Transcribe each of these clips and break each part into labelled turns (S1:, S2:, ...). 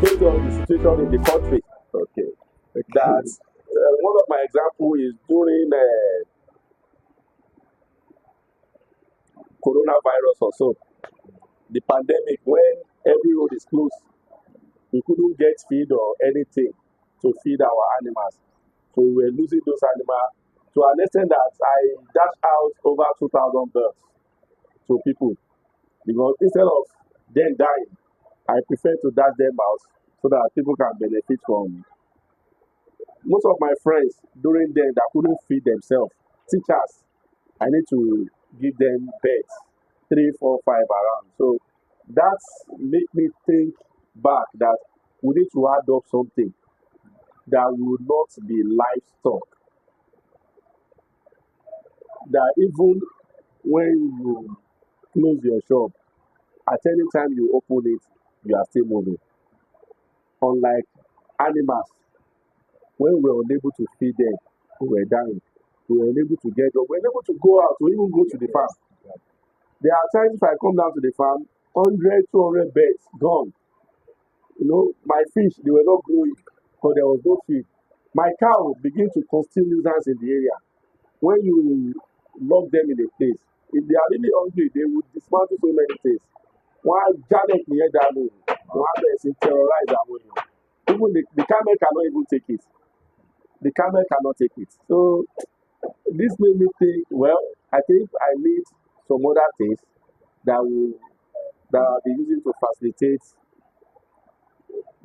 S1: based on the situation in the country.
S2: Okay. Okay.
S1: That one of my example is during coronavirus or so, the pandemic when every road is closed, we couldn't get feed or anything to feed our animals. So we were losing those animals to an extent that I dashed out over 2,000 birds to people because instead of them dying, I prefer to dash them out so that people can benefit from. Most of my friends during then that couldn't feed themselves, teachers, I need to give them beds, three, four, five around. So that's make me think back that we need to add up something that will not be livestock. That even when you close your shop, at any time you open it, you are still moving. Unlike animals, when we were unable to feed them, we were dying. We were unable to get up. We were unable to go out or even go to the farm. There are times if I come down to the farm, 100, 200 birds gone. You know, my fish, they were not growing because there was no feed. My cow begin to constitute nuisance in the area. When you lock them in a place, if they are really hungry, they would dismantle so many things. One Janet near that room, one person terrorize that room. Even the camel cannot even take it. The camel cannot take it. So this made me think, well, I think I need some other things that will that I'll be using to facilitate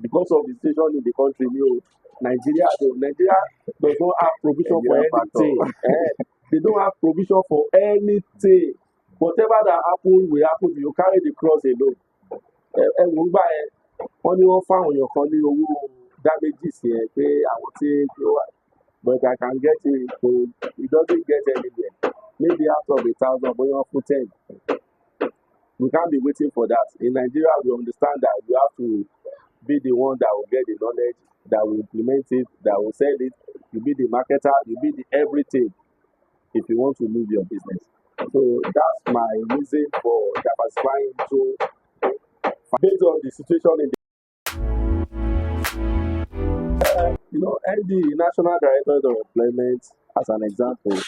S1: because of the situation in the country. You know, Nigeria does not have provision for anything. They don't have provision for anything. Whatever that happen will happen. You carry the cross alone. Ẹ wò ń gbà ẹ wọ́n ní wọ́n fáwọn èèyàn kan ní owó damages yẹn pé àwọn tí ó wà but I can get it so it doesn't get anywhere maybe out of 1,000 bóyá wọ́n fún 10. We can't be waiting for that. In Nigeria we understand that you have to be the one that will get the knowledge, that will implement it, that will sell it. You be the marketer, you be the everything if you want to move your business. So that's my reason for diversifying to based on the situation in the ND National Directorate of Employment as an example,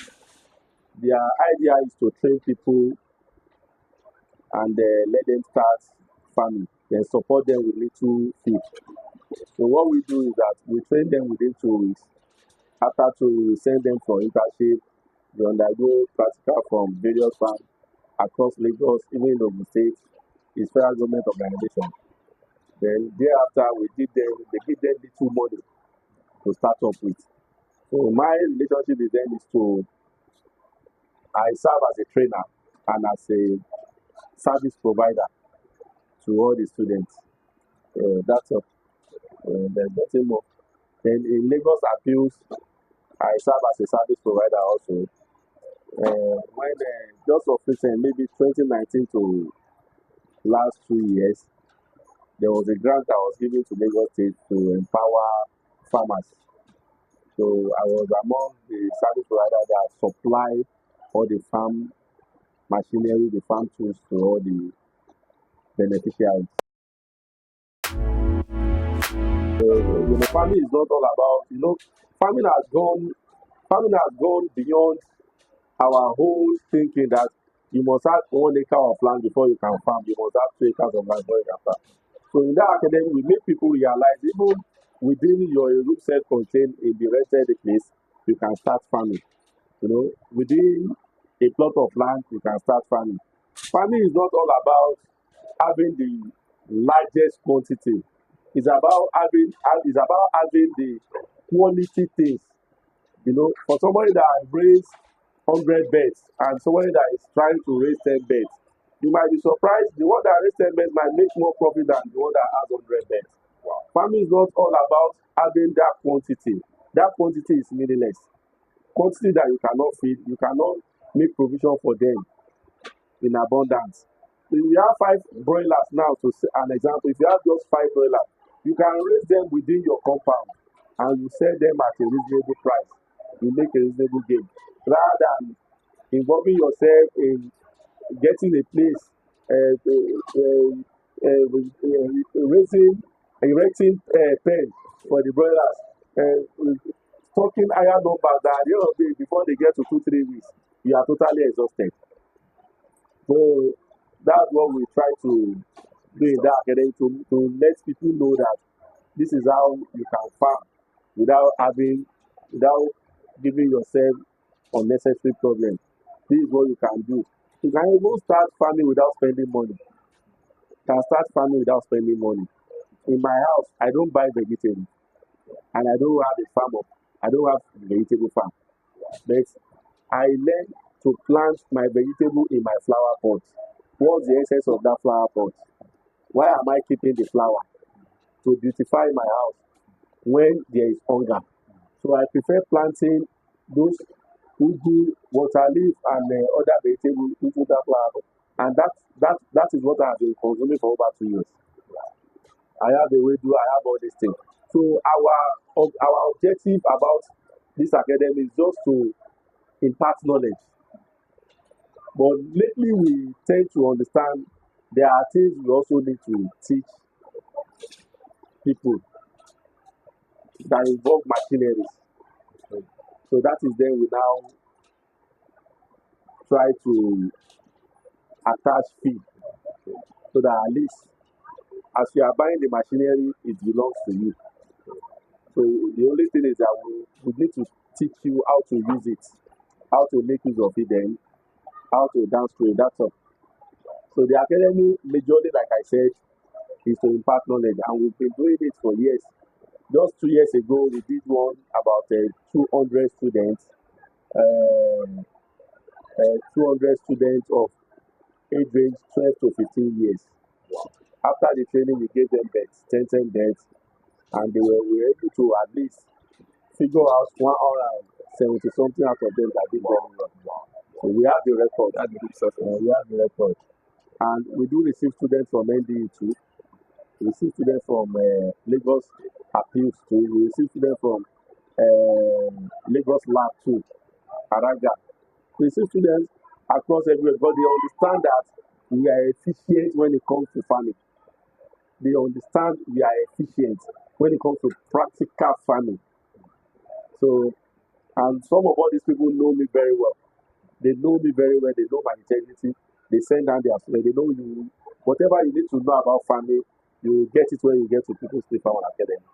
S1: their idea is to train people and let them start farming, then support them with little feed. So what we do is that we train them within 2 weeks. After 2 weeks, we send them for internship. They undergo practical from various farms across Lagos, even in Ogun State, is federal government organization. Then thereafter, they give them little money to start up with. So my relationship with them is I serve as a trainer and as a service provider to all the students. That's all. There's nothing more. Then in Lagos Appeals, I serve as a service provider also. When just of recent, maybe 2019 to last 2 years, there was a grant that was given to Lagos State to empower farmers. So I was among the service providers that supply all the farm machinery, the farm tools to all the beneficiaries. Farming is not all about, farming has gone beyond our whole thinking that you must have 1 acre of land before you can farm. You must have 2 acres of land before you can farm. So in that academy, we make people realize even within your room self-contained in the rented place, you can start farming. Within a plot of land, you can start farming. Farming is not all about having the largest quantity. It's about having the quality things. For somebody that has raised 100 birds and somebody that is trying to raise 10 birds, you might be surprised the one that raised 10 birds might make more profit than the one that has 100 birds. Wow. Farming is not all about having that quantity. That quantity is meaningless. Quantity that you cannot feed, you cannot make provision for them in abundance. If you have 5 broilers now, to say an example, if you have just 5 broilers, you can raise them within your compound and you sell them at a reasonable price. You make a reasonable gain. Rather than involving yourself in getting a place, raising erecting pen for the broilers, talking higher numbers that at the end of the day, before they get to 2 3 weeks, you are totally exhausted. So that's what we try to do in that academy to let people know that this is how you can farm without having without giving yourself unnecessary problems. This is what you can do. You can even start farming without spending money. You can start farming without spending money. In my house, I don't buy vegetables and I don't have a farm of I don't have a vegetable farm. But I learn to plant my vegetable in my flower pot. What's the essence of that flower pot? Why am I keeping the flower? To beautify my house when there is hunger. So I prefer planting those ugu, water leaf, and other vegetables into that flower pot. And that is what I have been consuming for over 2 years. I have a wedu, I have all these things. So our objective about this academy is just to impart knowledge. But lately we tend to understand there are things we also need to teach people that involve machineries. So that is then we now try to attach fee so that at least as you are buying the machinery, it belongs to you. So the only thing is that we need to teach you how to use it, how to make use of it then, how to dance to it, that's all. So the academy majorly, like I said, is to impart knowledge and we've been doing it for years. Just 2 years ago, we did one about 200 students, um, 200 students of age range 12 to 15 years. After the training, we gave them beds, 10 beds, and we were able to at least figure out 170 something out of them that did very well. So we have the record. That's the big success. We have the record. And we do receive students from NDE too. We receive students from Lagos Appeals too. We receive students from Lagos Lab too, Araga. We receive students across everywhere, but they understand that we are efficient when it comes to farming. They understand we are efficient when it comes to practical farming. So, and some of all these people know me very well. They know me very well. They know my integrity. They send down their they know you. Whatever you need to know about farming, you will get it when you get to People's Farm Academy.